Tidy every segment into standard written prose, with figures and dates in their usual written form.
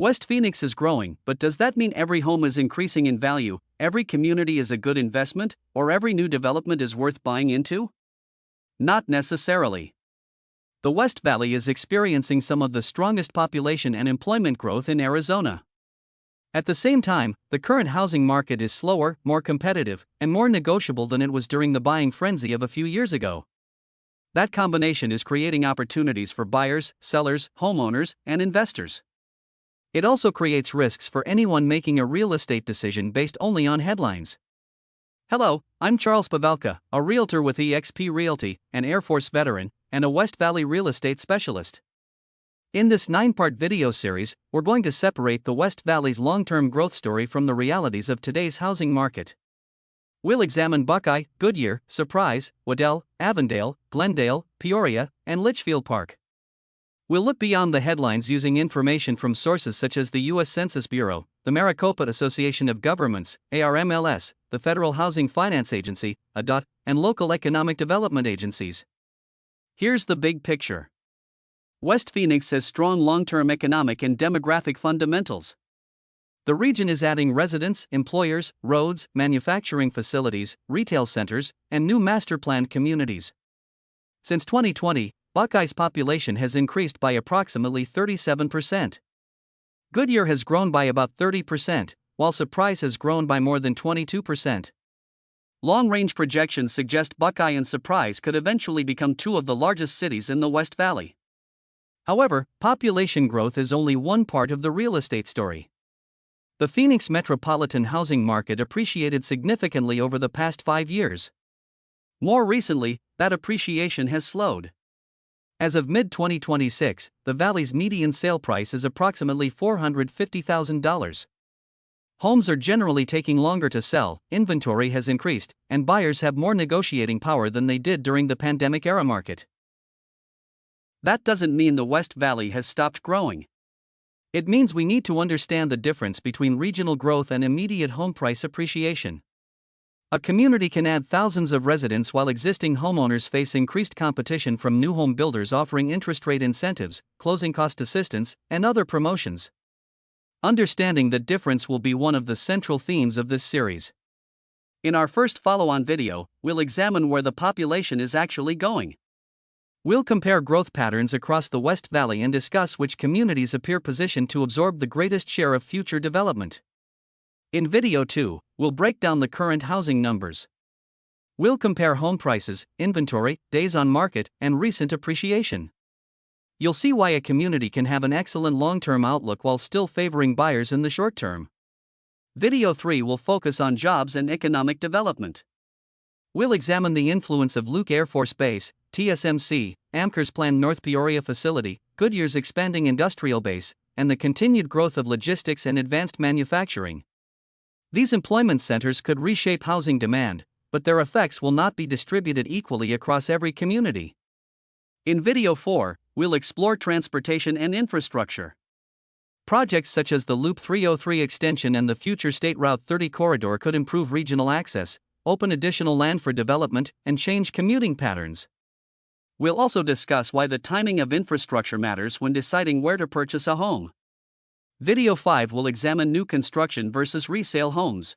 West Phoenix is growing, but does that mean every home is increasing in value, every community is a good investment, or every new development is worth buying into? Not necessarily. The West Valley is experiencing some of the strongest population and employment growth in Arizona. At the same time, the current housing market is slower, more competitive, and more negotiable than it was during the buying frenzy of a few years ago. That combination is creating opportunities for buyers, sellers, homeowners, and investors. It also creates risks for anyone making a real estate decision based only on headlines. Hello, I'm Charles Pavelka, a realtor with eXp Realty, an Air Force veteran, and a West Valley real estate specialist. In this 9-part video series, we're going to separate the West Valley's long-term growth story from the realities of today's housing market. We'll examine Buckeye, Goodyear, Surprise, Waddell, Avondale, Glendale, Peoria, and Litchfield Park. We'll look beyond the headlines using information from sources such as the U.S. Census Bureau, the Maricopa Association of Governments, ARMLS, the Federal Housing Finance Agency, ADOT, and local economic development agencies. Here's the big picture. West Phoenix has strong long-term economic and demographic fundamentals. The region is adding residents, employers, roads, manufacturing facilities, retail centers, and new master-planned communities. Since 2020, Buckeye's population has increased by approximately 37%. Goodyear has grown by about 30%, while Surprise has grown by more than 22%. Long-range projections suggest Buckeye and Surprise could eventually become two of the largest cities in the West Valley. However, population growth is only one part of the real estate story. The Phoenix metropolitan housing market appreciated significantly over the past 5 years. More recently, that appreciation has slowed. As of mid-2026, the Valley's median sale price is approximately $450,000. Homes are generally taking longer to sell, inventory has increased, and buyers have more negotiating power than they did during the pandemic-era market. That doesn't mean the West Valley has stopped growing. It means we need to understand the difference between regional growth and immediate home price appreciation. A community can add thousands of residents while existing homeowners face increased competition from new home builders offering interest rate incentives, closing cost assistance, and other promotions. Understanding the difference will be one of the central themes of this series. In our first follow-on video, we'll examine where the population is actually going. We'll compare growth patterns across the West Valley and discuss which communities appear positioned to absorb the greatest share of future development. In video 2, we'll break down the current housing numbers. We'll compare home prices, inventory, days on market, and recent appreciation. You'll see why a community can have an excellent long-term outlook while still favoring buyers in the short term. Video 3 will focus on jobs and economic development. We'll examine the influence of Luke Air Force Base, TSMC, Amcor's planned North Peoria facility, Goodyear's expanding industrial base, and the continued growth of logistics and advanced manufacturing. These employment centers could reshape housing demand, but their effects will not be distributed equally across every community. In video 4, we'll explore transportation and infrastructure. Projects such as the Loop 303 extension and the future State Route 30 corridor could improve regional access, open additional land for development, and change commuting patterns. We'll also discuss why the timing of infrastructure matters when deciding where to purchase a home. Video 5 will examine new construction versus resale homes.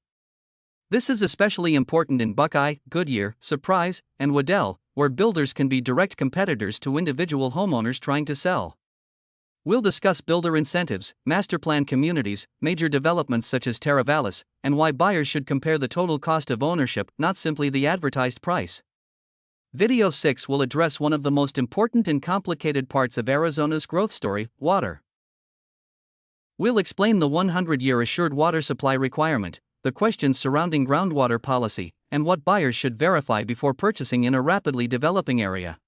This is especially important in Buckeye, Goodyear, Surprise, and Waddell, where builders can be direct competitors to individual homeowners trying to sell. We'll discuss builder incentives, master plan communities, major developments such as Teravalis, and why buyers should compare the total cost of ownership, not simply the advertised price. Video 6 will address one of the most important and complicated parts of Arizona's growth story, water. We'll explain the 100-year assured water supply requirement, the questions surrounding groundwater policy, and what buyers should verify before purchasing in a rapidly developing area.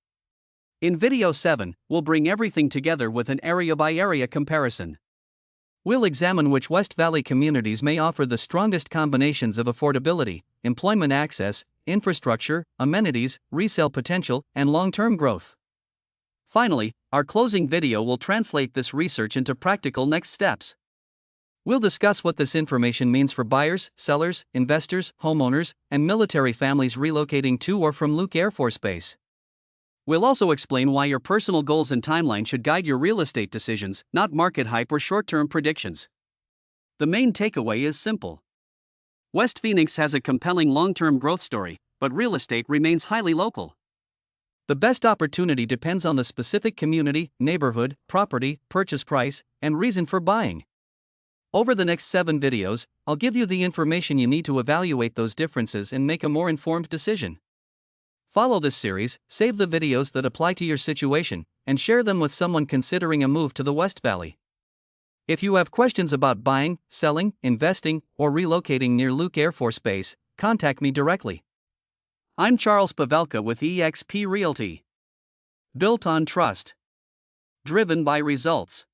In video 7, we'll bring everything together with an area-by-area comparison. We'll examine which West Valley communities may offer the strongest combinations of affordability, employment access, infrastructure, amenities, resale potential, and long-term growth. Finally, our closing video will translate this research into practical next steps. We'll discuss what this information means for buyers, sellers, investors, homeowners, and military families relocating to or from Luke Air Force Base. We'll also explain why your personal goals and timeline should guide your real estate decisions, not market hype or short-term predictions. The main takeaway is simple. West Phoenix has a compelling long-term growth story, but real estate remains highly local. The best opportunity depends on the specific community, neighborhood, property, purchase price, and reason for buying. Over the next 7 videos, I'll give you the information you need to evaluate those differences and make a more informed decision. Follow this series, save the videos that apply to your situation, and share them with someone considering a move to the West Valley. If you have questions about buying, selling, investing, or relocating near Luke Air Force Base, contact me directly. I'm Charles Pavelka with eXp Realty. Built on trust. Driven by results.